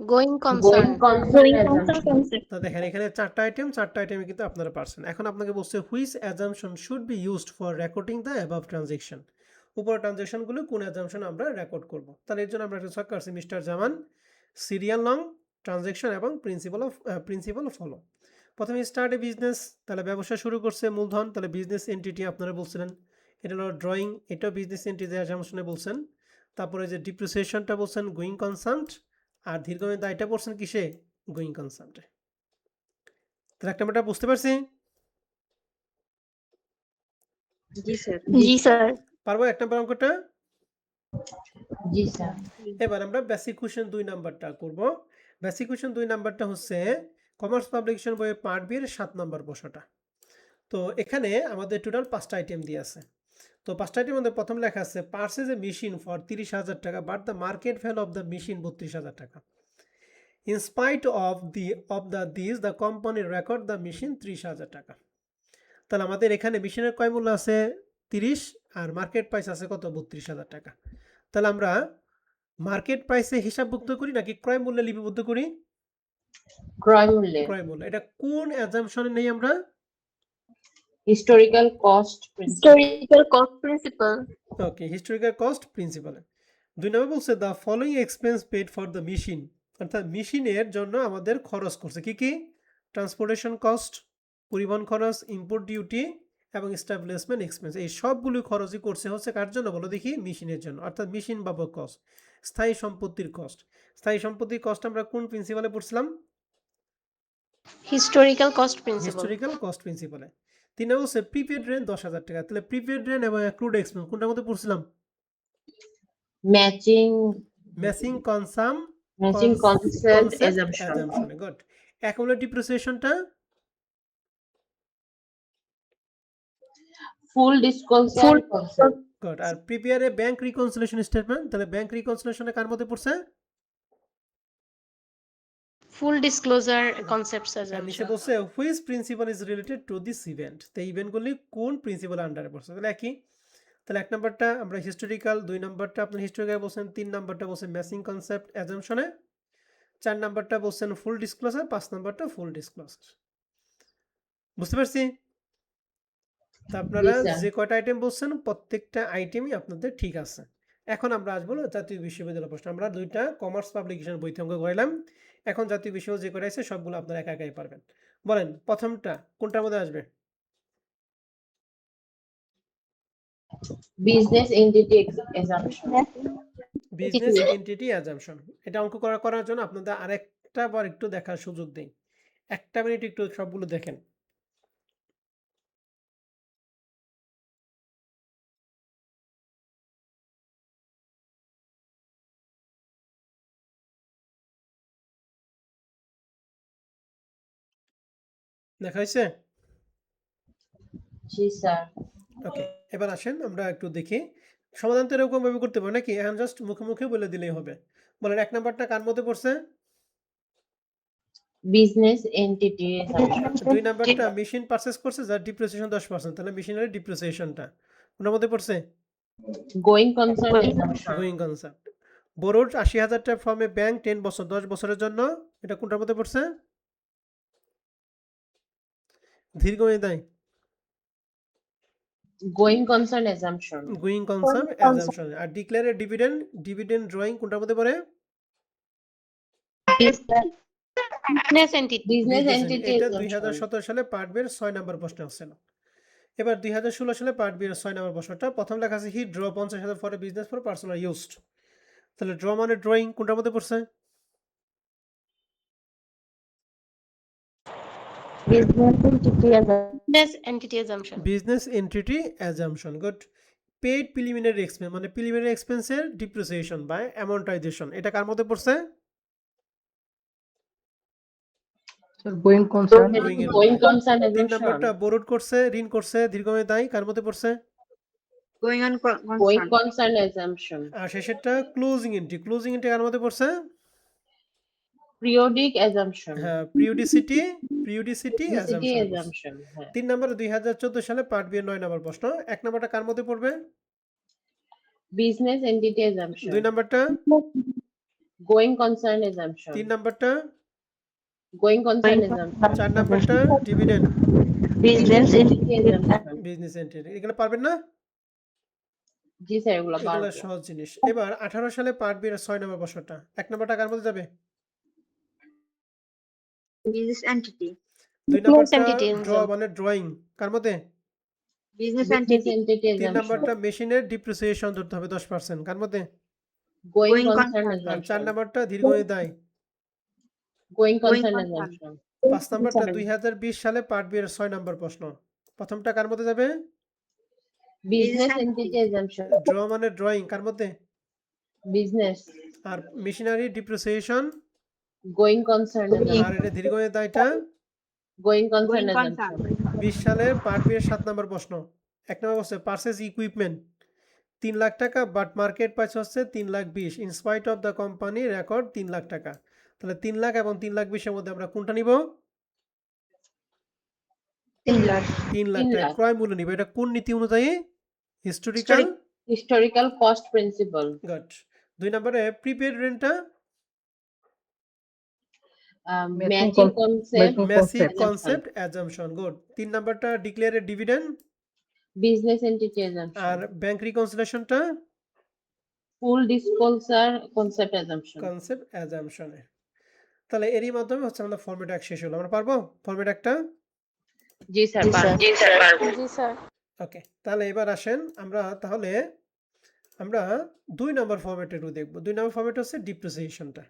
Speaker 4: Going
Speaker 2: going
Speaker 4: concern.
Speaker 2: কনসার্ন
Speaker 1: তো দেখেন এখানে 4টা আইটেম, 4টা আইটেমে কিন্তু আপনারা পারছেন। এখন আপনাকে বলছে which assumption should be used for recording the above transaction, উপরের ট্রানজ্যাকশনগুলো কোন অ্যাজাম্পশন আমরা রেকর্ড করব। তাহলে এর জন্য আমরা একটা ছক করছি মিস্টার জামান, সিরিয়াল নং, ট্রানজ্যাকশন এবং প্রিন্সিপাল ফলো। প্রথমে স্টার্ট এ বিজনেস, তাহলে ব্যবসা শুরু করছে, মূলধন, তাহলে বিজনেস এন্টিটি আপনারা বলছিলেন। এটা হলো ড্রয়িং, এটাও বিজনেস এন্টিটি অ্যাজাম্পশনে বলছেন। তারপরে যে ডিপ্রিসিয়েশনটা বলছেন গোয়িং কনসার্ন, আর দীর্ঘমেয়াদী দায়টা পড়ছেন কিসে? গোয়িং কনসার্নে। তাহলে একটা আমরা বুঝতে পারছি?
Speaker 3: জি স্যার।
Speaker 2: জি
Speaker 3: স্যার।
Speaker 1: পারবো 1 নম্বর অঙ্কটা?
Speaker 2: জি স্যার।
Speaker 1: এবার আমরা বেসিক কোশ্চেন 2 নাম্বারটা করব। বেসিক কোশ্চেন 2 নাম্বারটা হচ্ছে কমার্স পাবলিকেশন বইয়ের পার্ট বি এর 7 নাম্বার প্রশ্নটা। তো এখানে আমাদের টোটাল 5টা আইটেম দিয়ে আছে। তো 5টা আইটেমের মধ্যে প্রথম লেখা আছে পারচেজ এ মেশিন ফর 30,000 টাকা but the market value of the machine 32,000 টাকা। In spite of the company record the machine 30,000 টাকা। তাহলে আমাদের এখানে মেশিনের ক্রয় মূল্য আছে 30 আর মার্কেট প্রাইস আছে কত? 32,000 টাকা। তাহলে আমরা মার্কেট প্রাইসে হিসাবভুক্ত করি নাকি ক্রয় মূল্যে লিপিবদ্ধ করি?
Speaker 2: ক্রয় মূল্যে
Speaker 1: ক্রয় মূল্য। এটা কোন অ্যাজাম্পশনে নেই আমরা?
Speaker 2: Historical cost principle
Speaker 3: Historical cost principle.
Speaker 1: Okay, historical cost প্রিন্সিপালে। 2 নম্বর বলছে the following expense paid for the machine, অর্থাৎ মেশিনের জন্য আমাদের খরচ করছে কি কি? ট্রান্সপোর্টেশন কস্ট, পরিবহন খরচ, ইম্পোর্ট ডিউটি এবং এস্টাবলিশমেন্ট এক্সপেন্স। এই সবগুলো খরচই করছে হচ্ছে কার জন্য বলো দেখি? মেশিনের জন্য, অর্থাৎ মেশিন বাবদ কস্ট। স্থায়ী সম্পত্তির কস্ট, স্থায়ী সম্পত্তির কস্ট আমরা কোন প্রিন্সিপালে পড়ছিলাম?
Speaker 4: historical cost principle.
Speaker 1: Historical cost প্রিন্সিপালে। 3 নম্বর হচ্ছে প্রিপেড রেন্ট 10,000 টাকা। তাহলে প্রিপেড রেন্ট এবং অ্যাক্রুড এক্সপেন্স কোনটার মধ্যে পড়ছিলাম?
Speaker 2: ম্যাচিং
Speaker 1: ম্যাচিং কনসাম
Speaker 2: কনসেপ্ট অ্যাজাম্পশন
Speaker 1: অ্যাজাম্পশনে। গুড। অ্যাকুমুলেটিভ ডিপ্রিসিয়েশনটা
Speaker 2: ফুল ডিসক্লোজার কনসেপ্ট
Speaker 1: গুড। আর prepare a bank reconciliation statement, তাহলে ব্যাংক রিকনসিলিয়েশনে কার মধ্যে পড়ছে?
Speaker 4: Full disclosure concepts
Speaker 1: আর নিচে
Speaker 4: assumption.
Speaker 1: বলছে which principle is related to this event, তো ইভেন্টগুলি কোন প্রিন্সিপাল আন্ডারে পড়ছে? তাহলে একই। তাহলে 1 নম্বরটা আমরা হিস্টোরিক্যাল, 2 নম্বরটা আপনার হিস্টোরিক্যাল বলছেন, 3 নম্বরটা বলছেন ম্যাচিং কনসেপ্ট অ্যাজাম্পশনে, 4 নম্বরটা বলছেন ফুল ডিসক্লোজার, 5 নম্বরটা ফুল ডিসক্লোজার। বুঝতে পারছি? তো আপনারা
Speaker 2: জি, স্যার।
Speaker 1: যে কয়টা আইটেম বলছেন প্রত্যেকটা আইটেমই আপনাদের ঠিক আছে। এখন আমরা আসবো জাতীয় বিশ্ববিদ্যালয় প্রশ্ন। আমরা 2টা কমার্স পাবলিকেশন বই থেকে অঙ্ক করাইলাম। এখন জাতীয় বিশ্ববিদ্যালয় যে কয়টা আছে সবগুলো আপনারা একা একাই পারবেন। বলেন প্রথমটা কোনটার মধ্যে আসবে?
Speaker 2: Business entity assumption
Speaker 1: business entity assumption. এটা অঙ্ক করার জন্য আপনাদের আরেকটা বার একটু দেখার সুযোগ দেই। 1 মিনিট একটু সবগুলো দেখেন। দেখা হয়েছে?
Speaker 2: জি স্যার
Speaker 1: ওকে, এবার আসেন আমরা একটু দেখি। সমাধান তো এরকম ভাবে করতে পারি নাকি? এখন জাস্ট মুখে মুখে বলে দিলেই হবে। বলেন 1 নাম্বারটা কার মধ্যে পড়ছে?
Speaker 2: বিজনেস এন্টিটি অ্যাজাম্পশন
Speaker 1: 2 নাম্বারটা মেশিন পারচেজ করছে যার ডিপ্রিসিয়েশন 10%, তাহলে মেশিনারি ডিপ্রিসিয়েশনটা কোনটার মধ্যে পড়ছে?
Speaker 2: Going concern assumption
Speaker 1: going concept. Borrowed 80,000 টাকা ফর্মে ব্যাংক 10 বছর 10 বছরের জন্য, এটা কোনটার মধ্যে পড়ছে? দীর্ঘমেয়াদী
Speaker 2: going concern assumption
Speaker 1: going concern assumption. আর ডিক্লেয়ার ডিভিডেন্ড ড্রয়িং কোনটার মধ্যে পড়ে?
Speaker 4: Business entity.
Speaker 2: Business
Speaker 1: Business
Speaker 2: entity
Speaker 1: এটা
Speaker 2: অ্যাজাম্পশন
Speaker 1: 2017 সালে পার্ট বি এর 6 নাম্বার প্রশ্ন আসছিল। এবার 2016 সালে পার্ট বি এর 6 নাম্বার প্রশ্নটা প্রথম লেখা আছে he draw 50,000 for business for personal used. তাহলে ড্র মানে ড্রয়িং কোনটার মধ্যে পড়ছে?
Speaker 4: Business entity assumption.
Speaker 1: Business entity assumption. Good. Paid preliminary expense মানে প্রিলিমিনারি এক্সপেন্সের ডিপ্রিসিয়েশন বা অ্যামর্টাইজেশন, এটা কার মধ্যে পড়ছে?
Speaker 5: গোয়িং কনসার্ন
Speaker 1: গোয়িং এর
Speaker 2: গোয়িং
Speaker 1: মধ্যে।
Speaker 2: কনসার্ন
Speaker 1: 3
Speaker 2: অ্যাজাম্পশন
Speaker 1: নাম্বারটা বোরোড করছে, ঋণ করছে, দীর্ঘমেয়াদী কার মধ্যে পড়ছে?
Speaker 3: Going on
Speaker 2: going
Speaker 3: concern.
Speaker 2: Concern assumption
Speaker 1: আর শেষেরটা ক্লোজিং এন্ট্রি কার মধ্যে পড়ছে?
Speaker 2: পিরিয়ডিক অ্যাজাম্পশন
Speaker 1: হ্যাঁ, পিরিয়ডিসিটি
Speaker 2: সিটি
Speaker 1: অ্যাজাম্পশন।
Speaker 2: অ্যাজাম্পশন হ্যাঁ
Speaker 1: 3 নম্বরে 2014 সালে পার্ট বি এর 9 নম্বর প্রশ্ন। 1 নম্বরটা কার মধ্যে পড়বে?
Speaker 2: বিজনেস এন্টিটি অ্যাজাম্পশন
Speaker 1: 2 নম্বরটা,
Speaker 2: গোয়িং কনসার্ন অ্যাজাম্পশন
Speaker 1: 3 নম্বরটা,
Speaker 2: গোয়িং কনসার্ন অ্যাজাম্পশন
Speaker 1: 4 নম্বরটা dividend
Speaker 2: business entity assumption
Speaker 1: business entity. এগুলো পারবেন না?
Speaker 2: জি স্যার এগুলো
Speaker 1: এগুলো
Speaker 2: পারবো
Speaker 1: সহজ জিনিস। এবার 18 সালে পার্ট বি এর 6 নম্বর প্রশ্নটা। 1 নম্বরটা কার মধ্যে যাবে?
Speaker 3: Business entity.
Speaker 1: 2 নম্বরটা
Speaker 4: entity
Speaker 1: ড্র মানে ড্রয়িং কার মধ্যে?
Speaker 3: Business
Speaker 2: business
Speaker 3: entity.
Speaker 2: Entity
Speaker 1: 3
Speaker 2: assumption
Speaker 1: নম্বরটা মেশিনের ডিপ্রিসিয়েশন ধরতে হবে 10%, কার মধ্যে?
Speaker 2: Going
Speaker 3: Going
Speaker 2: concern
Speaker 3: concern.
Speaker 1: আর 4
Speaker 2: অ্যাজাম্পশন
Speaker 1: নম্বরটা দীর্ঘমেয়াদী।
Speaker 2: Going
Speaker 3: Going
Speaker 2: concern
Speaker 3: concern.
Speaker 2: Assumption
Speaker 1: 5 নম্বরটা 2020 সালে পার্ট বি এর 6 নম্বর প্রশ্ন। প্রথমটা কার মধ্যে যাবে?
Speaker 2: বিজনেস এন্টিটি অ্যাজাম্পশন
Speaker 1: ড্র মানে ড্রয়িং কার মধ্যে?
Speaker 2: বিজনেস
Speaker 1: আর মেশিনারি ডিপ্রিসিয়েশন
Speaker 2: গোয়িং কনসার্ন
Speaker 1: আর এটা দীর্ঘমেয়াদীটা
Speaker 2: going concern
Speaker 3: Going
Speaker 2: assumption
Speaker 3: concern.
Speaker 1: 20 সালের পার্ট বি এর 7 নম্বর প্রশ্ন। 1 নম্বর বলছে পারচেজ ইকুইপমেন্ট 3 লাখ টাকা বাট মার্কেট প্রাইস হচ্ছে 3,20,000 in spite of the company record 3 lakh টাকা। তাহলে 3 লাখ এবং 3,20,000 এর মধ্যে আমরা কোনটা নিব?
Speaker 3: 3 lakh.
Speaker 1: 3 লাখ
Speaker 2: 3
Speaker 1: টাকা
Speaker 2: লাখ।
Speaker 1: ক্রয় মূল্য নিব। এটা কোন নীতি অনুযায়ী? Historical.
Speaker 2: Historical cost principle
Speaker 1: good. 2 নম্বরে প্রিপেড রেন্টটা
Speaker 2: matching
Speaker 5: con-
Speaker 2: concept,
Speaker 5: matching
Speaker 1: massive
Speaker 5: concept.
Speaker 1: Concept assumption good 3 নাম্বারটা ডিক্লেয়ারেড ডিভিডেন্ড
Speaker 2: business entity
Speaker 1: আর
Speaker 2: assumption,
Speaker 1: ব্যাংক রিকনসিলিয়েশনটা
Speaker 2: full disclosure concept assumption.
Speaker 1: Concept অ্যাজাম্পশনে তাহলে এরই মাধ্যমে হচ্ছে আমাদের ফরম্যাট এক শেষ হলো আমরা পারবো ফরম্যাট একটা
Speaker 2: জি স্যার
Speaker 4: জি স্যার
Speaker 1: ওকে তাহলে এবার আসেন আমরা 2 নম্বর ফরম্যাটে একটু দেখব 2 নম্বর ফরম্যাট হচ্ছে ডিপ্রিসিয়েশনটা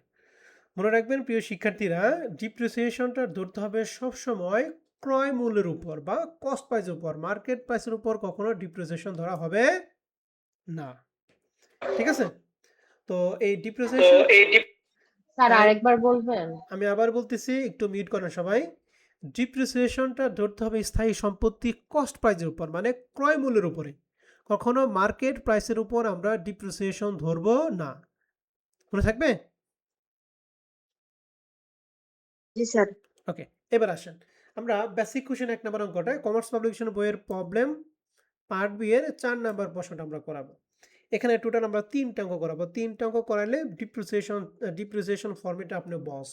Speaker 1: মনে রাখবেন প্রিয় শিক্ষার্থীরা ডিপ্রিসিয়েশনটা ধরতে হবে সব সময় ক্রয় মূল্যের উপর বা কস্ট প্রাইসের উপর মার্কেট প্রাইসের উপর কখনো ডিপ্রিসিয়েশন ধরা হবে না ঠিক আছে তো এই ডিপ্রিসিয়েশন
Speaker 2: স্যার আরেকবার বলবেন?
Speaker 1: আমি আবার বলতেছি একটু মিউট করেন সবাই ডিপ্রিসিয়েশনটা ধরতে হবে স্থায়ী সম্পত্তি কস্ট প্রাইসের উপর মানে ক্রয় মূল্যের উপরে কখনো মার্কেট প্রাইসের উপর আমরা ডিপ্রিসিয়েশন ধরবো না মনে থাকবে
Speaker 3: জি স্যার
Speaker 1: ওকে এবার আসেন আমরা বেসিক কোশ্চেন 1 নম্বর অঙ্কটা কমার্স পাবলিকেশন বইয়ের প্রবলেম পার্ট বি এর 4 নম্বর প্রশ্নটা আমরা করাবো এখানে টোটাল আমরা 3টা অঙ্ক করাবো 3টা অঙ্ক করাইলে ডিপ্রিসিয়েশন ফরম্যাটে আপনি বস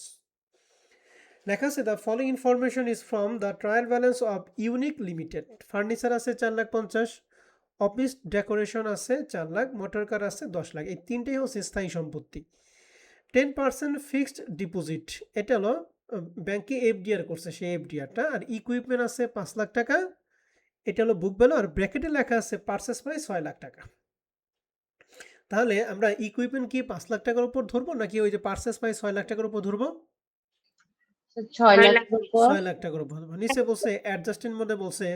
Speaker 1: লেখা আছে the following information is from the trial balance of unique limited furniture আছে 4,50,000 অফিস ডেকোরেশন আছে 4 লাখ মোটর কার আছে 10 লাখ এই তিনটেই হচ্ছে স্থায়ী সম্পত্তি 10% ফিক্সড ডিপোজিট এটা হলো ব্যাংকে এফডিআর করছে সেই এফডিআরটা আর ইকুইপমেন্ট আছে 5 লাখ টাকা এটা হলো বুক ভ্যালু আর ব্র্যাকেটে লেখা আছে পারচেস প্রাইস 6 লাখ টাকা তাহলে আমরা ইকুইপমেন্ট কি 5 লাখ টাকার উপর ধরবো নাকি ওই যে পারচেস প্রাইস 6 লাখ টাকার উপর ধরবো
Speaker 2: 6 লাখ উপর
Speaker 1: 6 লাখ টাকার উপর ধরবো নিচে বলছে অ্যাডজাস্টের মধ্যে বলছে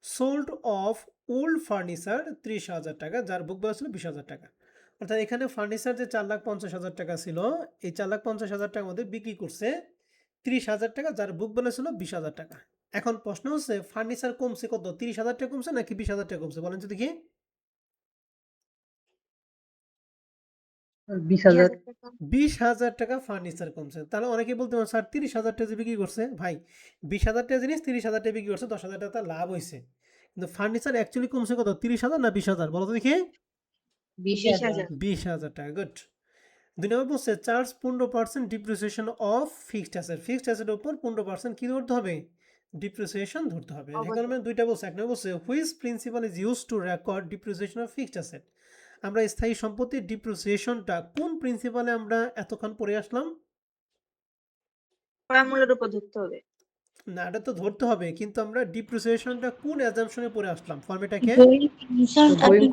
Speaker 1: সোল্ড অফ ওল্ড ফার্নিচার 30,000 টাকা যার বুক ভ্যালু ছিল 20,000 টাকা অর্থাৎ এখানে ফার্নিচার যে 4,50,000 টাকা ছিল এই 4,50,000 টাকার মধ্যে বিক্রি করছে 30,000 টাকা যার বুক ভ্যালু ছিল 20,000 টাকা এখন প্রশ্ন হচ্ছে ফার্নিচার কমছে কত 30,000 টাকা কমছে নাকি 20,000 টাকা কমছে বলেন তো দেখি
Speaker 5: 20,000
Speaker 1: 20,000 টাকা ফার্নিচার কমছে তাহলে অনেকে বলতে পারেন স্যার 30,000 টাকা যে বিক্রি করছে ভাই 20,000 টাকা জিনিস 30,000 টাকা বিক্রি করছে 10,000 টাকা তার লাভ হয়েছে কিন্তু ফার্নিচার অ্যাকচুয়ালি কমছে কত 30,000 না 20,000 বলো তো দেখি
Speaker 2: 20,000
Speaker 1: 20,000 টাকা গুড 2 নম্বর বলছে চার্জ 15% ডিপ্রিসিয়েশন অফ ফিক্সড অ্যাসেটের উপর 15% কি ধরতে হবে ডিপ্রিসিয়েশন ধরতে হবে এখানে দুইটা বলছে এক নম্বর বলছে which principle is use to record depreciation of fixed asset আমরা স্থায়ী সম্পত্তির ডিপ্রিসিয়েশনটা কোন প্রিন্সিপালে আমরা এতক্ষণ পড়ে আসলাম
Speaker 3: ক্রয় মূল্যের উপর ধরতে হবে
Speaker 1: না এটা তো ধরতে হবে কিন্তু আমরা ডিপ্রিসিয়েশনটা কোন অ্যাজাম্পশনে পড়ে আসলাম ফর্মেটাকে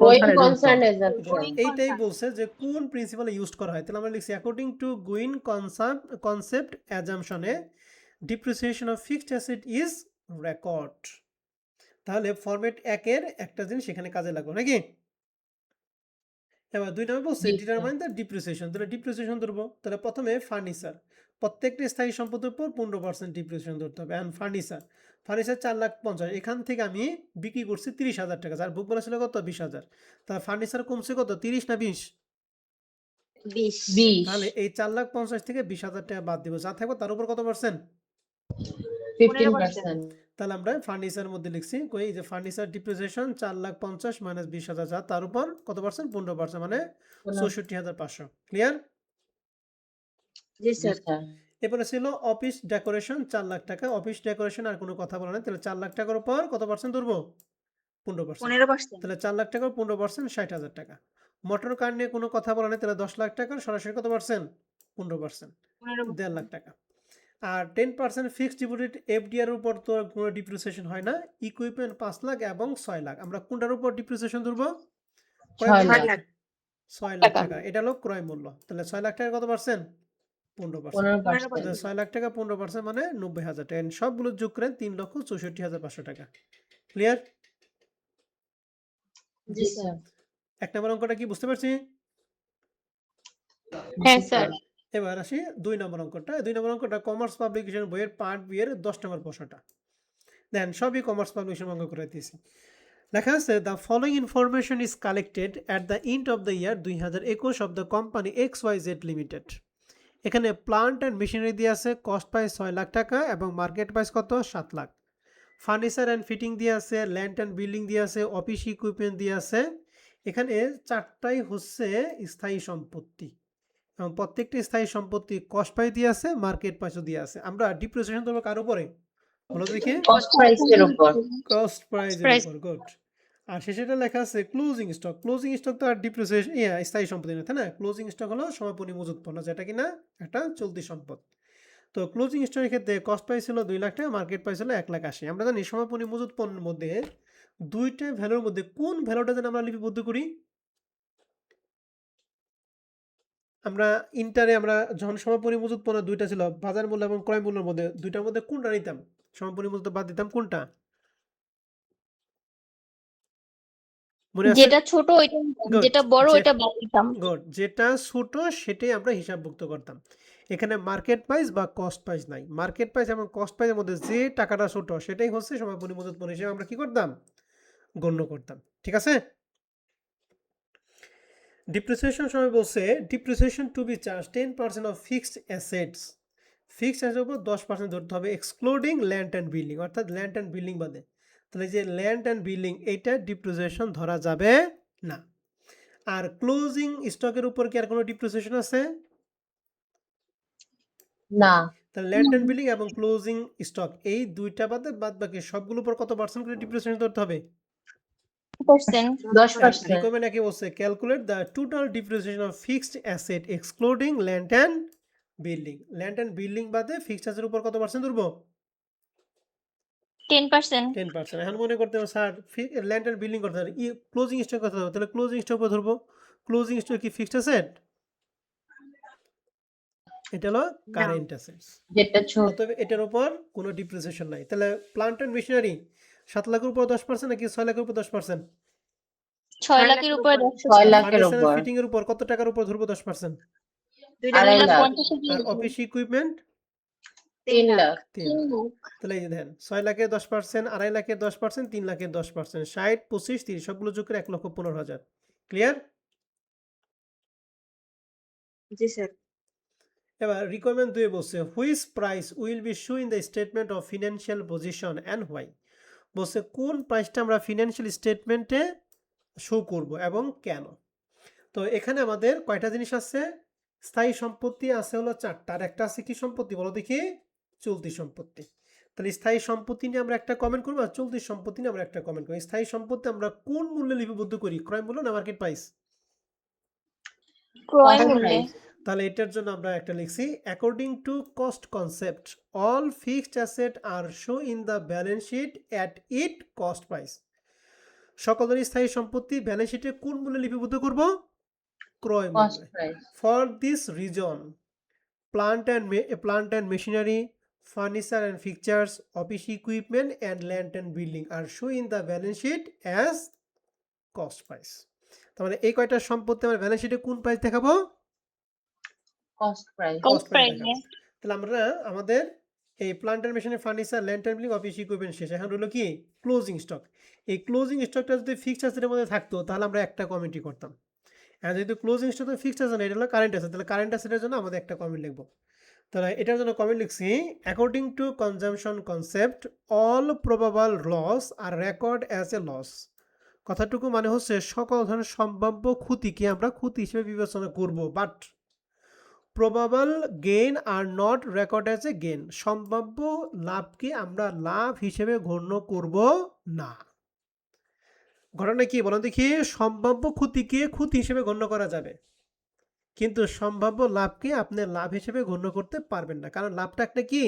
Speaker 2: going concern assumption.
Speaker 1: এইটাই বলছে যে কোন প্রিন্সিপালে ইউজ করা হয় তাহলে আমরা লিখছি অ্যাকর্ডিং টু গোইন কনসেপ্ট অ্যাজাম্পশনে depreciation of fixed asset is record তাহলে ফরম্যাট 1 এর একটা জিনিস এখানে কাজে লাগলো নাকি এবার 2 নম্বর বলছে
Speaker 2: জি, স্যার।
Speaker 1: ডিটারমাইন দ্য ডিপ্রিসিয়েশন তাহলে ডিপ্রিসিয়েশন ধরবো তাহলে প্রথমে ফার্নিচার প্রত্যেকটা স্থায়ী সম্পত্তির উপর 15% ডিপ্রিসিয়েশন ধরতে হবে এন্ড ফার্নিচার 4,50,000 এখান থেকে আমি বিক্রি করছি 30,000 টাকা যার বুক ভ্যালু ছিল কত 20,000 তাহলে ফার্নিচার কমছে কত 30 না 20
Speaker 2: 20
Speaker 1: তাহলে এই 4,50,000 থেকে 20,000 টাকা বাদ দিব যা থাকবে তার উপর কত পার্সেন্ট
Speaker 2: 15%.
Speaker 1: তাহলে আমরা ফার্নিচারের মধ্যে লিখছি কই এই যে ফার্নিচার ডিপ্রিসিয়েশন 4,50,000 মাইনাস 20,000 যা তার উপর কত পার্সেন্ট 15% মানে 64,500 ক্লিয়ার
Speaker 3: জি
Speaker 2: জি
Speaker 3: স্যার
Speaker 2: স্যার
Speaker 1: এরপরে ছিল অফিস ডেকোরেশন 4 লাখ টাকা অফিস ডেকোরেশন আর কোনো কথা বলা না তাহলে 4 লাখ টাকার উপর কত পার্সেন্ট ধরবো 15%
Speaker 3: 15%
Speaker 1: তাহলে 4 লাখ টাকার 15% 60,000 টাকা মোটর কার নিয়ে কোনো কথা বলা নেই তাহলে 10 লাখ টাকার সরাসরি কত পার্সেন্ট 15% 1.5 লাখ টাকা আর 10% ফিক্সড ডিপোজিট এফডিআর উপর তো কোনো ডিপ্রিসিয়েশন হয় না ইকুইপমেন্ট 5 লাখ এবং 6 লাখ আমরা কোনটার উপর ডিপ্রিসিয়েশন ধরবো
Speaker 2: 6 লাখ।
Speaker 1: 6 লাখ টাকা এটা হলো ক্রয় মূল্য তাহলে 6 লাখ টাকা কত পার্সেন্ট 15%
Speaker 2: 15%.
Speaker 1: 6 লাখ টাকা 15% মানে 90,000 টাকা And সবগুলো যোগ করেন 3,64,500 টাকা ক্লিয়ার
Speaker 2: জি স্যার
Speaker 1: 1 নম্বর অঙ্কটা কি বুঝতে পারছি
Speaker 4: হ্যাঁ স্যার
Speaker 1: এবার আসি 2 নম্বর অঙ্কটা 2 নম্বর অঙ্কটা কমার্স পাবলিকেশন বইয়ের পার্ট বি এর 10 নম্বর প্রশ্নটা দেন সবই কমার্স পাবলিকেশন অঙ্ক করে দিয়েছি লেখা আছে the following information is collected at the end of the year 2021 of the company XYZ limited এখানে প্লান্ট অ্যান্ড মেশিনারি দিয়ে আছে কস্ট প্রাইস 6 লাখ টাকা এবং মার্কেট প্রাইস কত 7 লাখ ফার্নিচার অ্যান্ড ফিটিং দিয়ে আছে ল্যান্ড অ্যান্ড বিল্ডিং দিয়ে আছে অফিস ইকুইপমেন্ট দিয়ে আছে এখানে চারটাই হচ্ছে স্থায়ী সম্পত্তি এবং প্রত্যেকটি স্থায়ী সম্পত্তি কস্ট প্রাইস দিয়ে আছে, মার্কেট প্রাইসও দিয়ে আছে। আমরা ডিপ্রিসিয়েশন ধরবো কার উপরে বলো দেখি?
Speaker 2: কস্ট প্রাইসের উপর।
Speaker 1: কস্ট প্রাইসের
Speaker 4: price।
Speaker 1: উপর, গুড। আর শেষেটা লেখা আছে ক্লোজিং স্টক। ক্লোজিং স্টক তো আর ডিপ্রিসিয়েশন স্থায়ী সম্পত্তি না, তাই না? ক্লোজিং স্টক হলো সমাপনী মজুত পণ্য, যেটা কিনা একটা চলতি সম্পদ। তো ক্লোজিং স্টকের ক্ষেত্রে কস্ট প্রাইস ছিল 2 লাখ টাকা, মার্কেট প্রাইস হলো 1,80,000। আমরা জানি সমাপনী মজুত পণ্যের মধ্যে দুইটা ভ্যালুর মধ্যে কোন ভ্যালুটা যেন আমরা লিপিবদ্ধ করি? আমরা ইন্টারে আমরা যখন সমাপনী মজুত পণ্য দুইটা ছিল, বাজার মূল্য এবং ক্রয় মূল্যের মধ্যে দুইটার মধ্যে কোনটা নিতাম? সমাপনী মজুত বাদ দিতাম কোনটা? মনে আছে?
Speaker 4: যেটা ছোট ওইটা নিতাম,
Speaker 1: Good.
Speaker 4: যেটা বড়
Speaker 1: যে-
Speaker 4: ওইটা বাদ দিতাম।
Speaker 1: গুড, যেটা ছোট সেটাই আমরা হিসাবভুক্ত করতাম। এখানে মার্কেট প্রাইস বা কস্ট প্রাইস নাই। মার্কেট প্রাইস এবং কস্ট প্রাইসের মধ্যে যে টাকাটা ছোট সেটাই হচ্ছে সমাপনী মজুত পণ্য হিসেবে আমরা কি করতাম? গণ্য করতাম। ঠিক আছে? ডিপ্রিসিয়েশন সময় বলছে depreciation to be charge 10% of fixed assets. Fixed অ্যাসেটের উপর 10% ধরতে হবে, এক্সক্লুডিং ল্যান্ড অ্যান্ড বিল্ডিং, অর্থাৎ ল্যান্ড অ্যান্ড বিল্ডিং বাদে। তাহলে যে ল্যান্ড অ্যান্ড বিল্ডিং এইটা ডিপ্রিসিয়েশন ধরা যাবে না। আর ক্লোজিং স্টকের উপর কি আর কোনো ডিপ্রিসিয়েশন আছে?
Speaker 2: না,
Speaker 1: তাহলে ল্যান্ড অ্যান্ড বিল্ডিং এবং ক্লোজিং স্টক এই দুইটা বাদে বাদ বাকি সবগুলোর উপর কত পার্সেন্ট করে ডিপ্রিসিয়েশন ধরতে হবে?
Speaker 4: 10%।
Speaker 2: 10%।
Speaker 1: রিকমেন্ড একই বলছে calculate the total depreciation of fixed asset excluding land and building. Land and building বাদে ফিক্সড অ্যাসেটের উপর কত পার্সেন্ট ধরবো?
Speaker 4: 10%।
Speaker 1: 10%। এখন মনে করতে হবে স্যার ল্যান্ড অ্যান্ড বিল্ডিং করতে হবে, ক্লোজিং স্টক কথা হবে, তাহলে ক্লোজিং স্টক উপর ধরবো। ক্লোজিং স্টক কি ফিক্সড অ্যাসেট? এটা হলো কারেন্ট অ্যাসেটস।
Speaker 2: যেটা ছোট।
Speaker 1: অতএব এটার উপর কোনো ডিপ্রিসিয়েশন নাই। তাহলে প্লান্ট অ্যান্ড মেশিনারি 7 লাখের উপর 10% নাকি 6 লাখের উপর 10%?
Speaker 4: 6 লাখের উপরে
Speaker 2: 6
Speaker 4: 10%।
Speaker 2: লাখের
Speaker 1: ফার্নিচার
Speaker 2: উপর।
Speaker 1: ফিটিং এর উপর কত টাকার উপর ধরবো 10%?
Speaker 3: 2
Speaker 2: আড়াই লাখ।
Speaker 4: 2,50,000
Speaker 1: আর অফিস ইকুইপমেন্ট
Speaker 2: 3 লাখ।
Speaker 1: 3 লাখ। তাহলে এই যে দেখেন 6 লাখের 10%, 2.5 লাখের 10%, 3 লাখের 10%, 60, 25, 30 সবগুলো যোগ করে 1,15,000। ক্লিয়ার?
Speaker 3: জি স্যার।
Speaker 1: এবার রিকোয়ারমেন্ট 2 বলছে which price will be show in the statement of financial position and why. বলছে কোন প্রাইসটা আমরা ফিনান্সিয়াল স্টেটমেন্টে শো করব এবং কেন। তো এখানে আমাদের কয়টা জিনিস আছে? স্থায়ী সম্পত্তি আছে হলো 4টা, আর একটা আছে কি সম্পত্তি বলো দেখি? চলতি সম্পত্তি। তাহলে স্থায়ী সম্পত্তি নিয়ে আমরা একটা কমেন্ট করবো, আর চলতি সম্পত্তি নিয়ে আমরা একটা কমেন্ট করি। স্থায়ী সম্পত্তি আমরা কোন মূল্যে লিপিবদ্ধ করি? ক্রয় মূল্য না মার্কেট প্রাইস?
Speaker 4: ক্রয়
Speaker 2: Cost
Speaker 4: মূল্যে।
Speaker 2: price।
Speaker 1: তাহলে এটার জন্য আমরা একটা লিখছি according to cost concept all fixed asset are show in the balance sheet at it cost price. সকল স্থায়ী সম্পত্তি ব্যালেন্স শিটে কোন মূল্যে লিপিবদ্ধ করব? ক্রয়
Speaker 2: Cost
Speaker 1: মূল্যে।
Speaker 2: price।
Speaker 1: For this reason, plant and machinery, furniture and fixtures, office equipment and land and building are shown in the balance sheet as cost price. তার মানে এই কয়টা সম্পত্তি আমরা ব্যালেন্স শিটে কোন প্রাইস দেখাবো?
Speaker 2: Cost price।
Speaker 4: Cost price
Speaker 1: দেখাবো। তাহলে আমরা আমাদের এই plant and machinery, furniture, land and building, office equipment শেষ। এখন হলো কি ক্লোজিং স্টক। এই ক্লোজিং স্টকটা যদি ফিক্সড অ্যাসেটের মধ্যে থাকতো তাহলে আমরা একটা কমেন্টই করতাম। আর যেহেতু ক্লোজিং স্টক ফিক্সড অ্যাসেট, এটা হলো কারেন্ট অ্যাসেট, তাহলে কারেন্ট অ্যাসেটের জন্য আমাদের একটা কমেন্ট লিখবো। তাহলে এটার জন্য কমেন্ট লিখছি according to consumption concept all probable loss আর রেকর্ড অ্যাজ এ লস। কথাটুকু মানে হচ্ছে সকল ধরনের সম্ভাব্য ক্ষতিকে আমরা ক্ষতি হিসেবে বিবেচনা করব, but probable gain are not record as A gain. সম্ভাব্য লাভকে আমরা লাভ হিসেবে গণ্য করব না। ঘটনা কি বলেন দেখি? সম্ভাব্য ক্ষতিকে ক্ষতি হিসেবে গণ্য করা যাবে, কিন্তু সম্ভাব্য লাভকে আপনি লাভ হিসেবে গণ্য করতে পারবেন না, কারণ লাভটা একটা কি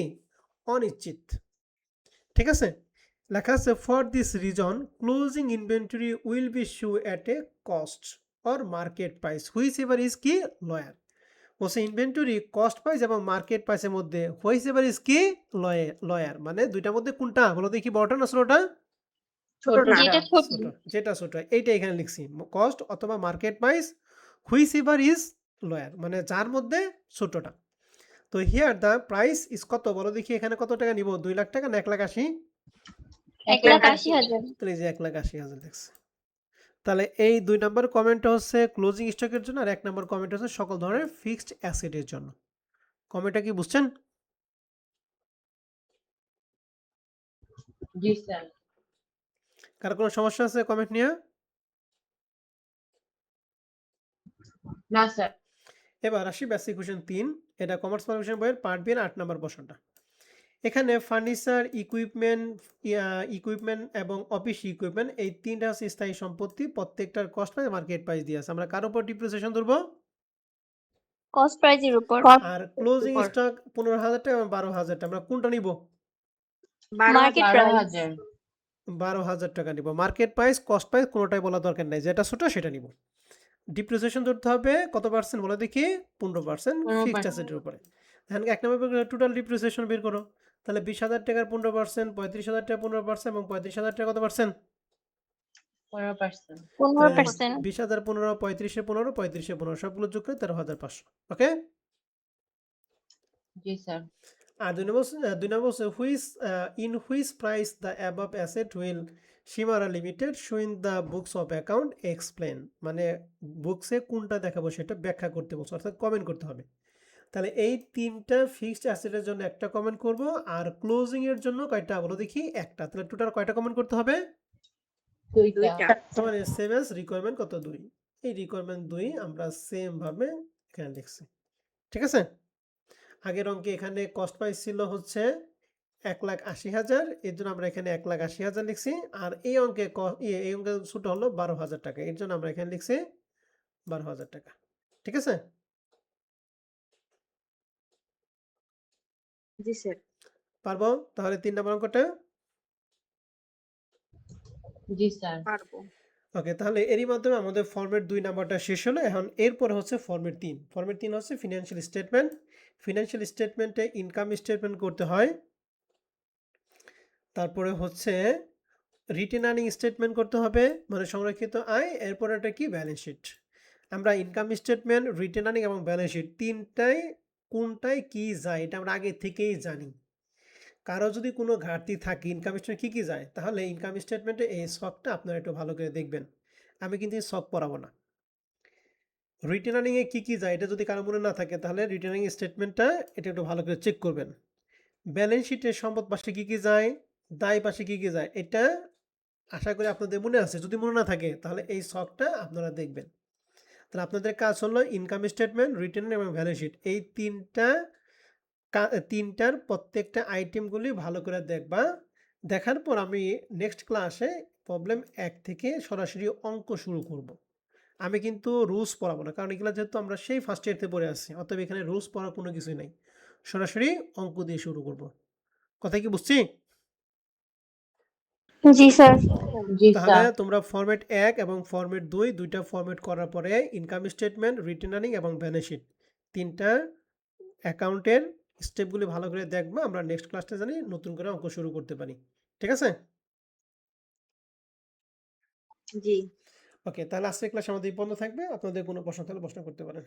Speaker 1: অনিশ্চিত। ঠিক আছে? লেখা আছে for this reason closing inventory will be show at a cost or market price which ever is কি লয়ার। বলছে ইনভেন্টরি কস্ট প্রাইস এবং মার্কেট প্রাইসের মধ্যে হুইচ এভার ইজ কি লয়ার, মানে দুইটার মধ্যে কোনটা বলো দেখি? বড়টা না ছোটটা?
Speaker 3: ছোটটা।
Speaker 4: যেটা ছোট।
Speaker 1: ছোট, যেটা ছোট এইটা এখানে লিখছি কস্ট অথবা market price which ever is lawyer, মানে যার মধ্যে ছোটটা। তো হিয়ার দ্য প্রাইস ইজ কত বলো দেখি? এখানে কত টাকা নিব? 2 লাখ টাকা না 1,80,000?
Speaker 4: 1,80,000।
Speaker 1: তাহলে এই যে 1,80,000 লিখছে। তাহলে এই 2 নম্বর কমেন্টটা হচ্ছে ক্লোজিং স্টকের জন্য, আর 1 নম্বর কমেন্ট হচ্ছে সকল ধরনের ফিক্সড অ্যাসেটের জন্য। কমেন্টটা কি বুঝছেন?
Speaker 2: জি স্যার।
Speaker 1: কার কোনো সমস্যা আছে কমেন্ট নিয়ে?
Speaker 2: না স্যার।
Speaker 1: এবার আসি বেসিক কোশ্চেন 3, এটা কমার্স ফাউন্ডেশন বইয়ের পার্ট বি এর 8 নাম্বার প্রশ্নটা। এখানে ফার্নিচার, ইকুইপমেন্ট এবং অফিস ইকুইপমেন্ট এই 3টা হচ্ছে স্থায়ী সম্পত্তি, প্রত্যেকটার কস্ট প্রাইস মার্কেট প্রাইস দিয়ে আছে। আমরা কার উপর ডিপ্রিসিয়েশন ধরবো?
Speaker 4: কস্ট প্রাইজের উপর।
Speaker 1: আর ক্লোজিং
Speaker 3: উপর।
Speaker 1: স্টক 15,000 টাকা এবং 12,000 টাকা, আমরা কোনটা নিব?
Speaker 3: 12,000
Speaker 4: মার্কেট প্রাইস।
Speaker 2: 12,000
Speaker 1: 12,000 টাকা নিব। মার্কেট প্রাইস, কস্ট প্রাইস কোনোটাই বলা দরকার নাই, যেটা ছোট সেটা নিব। ডিপ্রিসিয়েশন ধরতে হবে কত পার্সেন্ট বলে দেখি? 15% ফিক্সড
Speaker 2: 15%।
Speaker 1: অ্যাসেটের উপরে। এখন 1 নম্বর টোটাল ডিপ্রিসিয়েশন বের করো। তাহলে 20,000 টাকার 15%, 35,000 টাকা 15% এবং 35,000 টাকা কত পার্সেন্ট?
Speaker 2: 15%।
Speaker 4: 15%।
Speaker 1: 20,000 15, 35 15, 35 15 সবগুলো যোগ করে 13,500। ওকে?
Speaker 2: জি স্যার।
Speaker 1: আর 2 নম্বর in which price the above asset will Shimara Limited show in the books of account explain, মানে বুকসে কোনটা দেখাবো সেটা ব্যাখ্যা করতে বলছো, অর্থাৎ কমেন্ট করতে হবে। তাহলে এই 3টা ফিক্সড অ্যাসেটের জন্য একটা কমেন্ট করব, আর ক্লোজিং এর জন্য কয়টা বলো দেখি? একটা। তাহলে টোটাল কয়টা কমেন্ট করতে হবে?
Speaker 2: 2টা।
Speaker 1: মানে সেম এজ রিকোয়ারমেন্ট কত? 2। এই রিকোয়ারমেন্ট 2 আমরা সেম ভাবে এখানে লিখছি। ঠিক আছে? আগের অঙ্কে এখানে কস্ট প্রাইস ছিল হচ্ছে 1,80,000, এর জন্য আমরা এখানে 1,80,000 লিখছি। আর এই অঙ্কে এই অঙ্কের ছোট হলো 12,000 টাকা, এর জন্য আমরা এখানে লিখছি 12,000 টাকা। ঠিক আছে?
Speaker 3: জি স্যার।
Speaker 1: পারবো? তাহলে 3 নম্বর অঙ্কটা।
Speaker 2: জি স্যার।
Speaker 3: পারবো।
Speaker 1: ওকে, তাহলে এরই মাধ্যমে আমাদের ফরম্যাট 2 নাম্বারটা শেষ হলো। এখন এরপরে হচ্ছে ফরম্যাট 3। ফরম্যাট 3 হচ্ছে ফিনান্সিয়াল স্টেটমেন্ট। ফিনান্সিয়াল স্টেটমেন্টে ইনকাম স্টেটমেন্ট করতে হয়, তারপরে হচ্ছে রিটেন আর্নিং স্টেটমেন্ট করতে হবে, মানে সংরক্ষিত আয়। এরপরে এটা কি? Balance sheet. আমরা ইনকাম স্টেটমেন্ট, রিটেন আর্নিং এবং ব্যালেন্স শিট তিনটাই কোনটায় কি যায় এটা আমরা আগে থেকেই জানি। কারো যদি কোনো ঘাটতি থাকে ইনকাম স্টেটমেন্ট কী যায়, তাহলে ইনকাম স্টেটমেন্টে এই শখটা আপনারা একটু ভালো করে দেখবেন। আমি কিন্তু এই শখ পড়াবো না। রিটেন আর্নিংয়ে কী কী যায় এটা যদি কারো মনে না থাকে, তাহলে রিটেন আর্নিং স্টেটমেন্টটা এটা একটু ভালো করে চেক করবেন। ব্যালেন্স শিটের সম্পদ পাশে কী কী যায়, দায় পাশে কী কী যায়, এটা আশা করি আপনাদের মনে আছে। যদি মনে না থাকে তাহলে এই শখটা আপনারা দেখবেন। তাহলে আপনাদের কাজ হলো ইনকাম স্টেটমেন্ট, রিটেন এবং ব্যালেন্স শিট এই তিনটার প্রত্যেকটা আইটেমগুলি ভালো করে দেখবা। দেখার পর আমি নেক্সট ক্লাসে প্রবলেম 1 থেকে সরাসরি অঙ্ক শুরু করব। আমি কিন্তু রুলস পড়াবো না, কারণ এগুলো যেহেতু আমরা সেই ফার্স্ট ইয়ারতে পড়ে আসছি, অতএব এখানে রুলস পড়ার কোনো কিছুই নেই। সরাসরি অঙ্ক দিয়ে শুরু করব। কথা কি বুঝছি?
Speaker 4: জি স্যার।
Speaker 2: জি
Speaker 1: তাহলে
Speaker 2: স্যার।
Speaker 1: তোমরা ফরম্যাট 1 এবং ফরম্যাট 2 দুইটা ফরম্যাট করার পরে ইনকাম স্টেটমেন্ট, রিটেন আর্নিং এবং ব্যালেন্স শিট তিনটা অ্যাকাউন্টের স্টেপগুলি ভালো করে দেখবা। আমরা নেক্সট ক্লাসটা জানি নতুন করে অঙ্ক শুরু করতে পারি। ঠিক আছে?
Speaker 3: জি।
Speaker 1: ওকে, তাহলে আজকের ক্লাস আমাদের এই পর্যন্ত থাকবে। আপনাদের কোনো প্রশ্ন থাকলে প্রশ্ন করতে পারেন।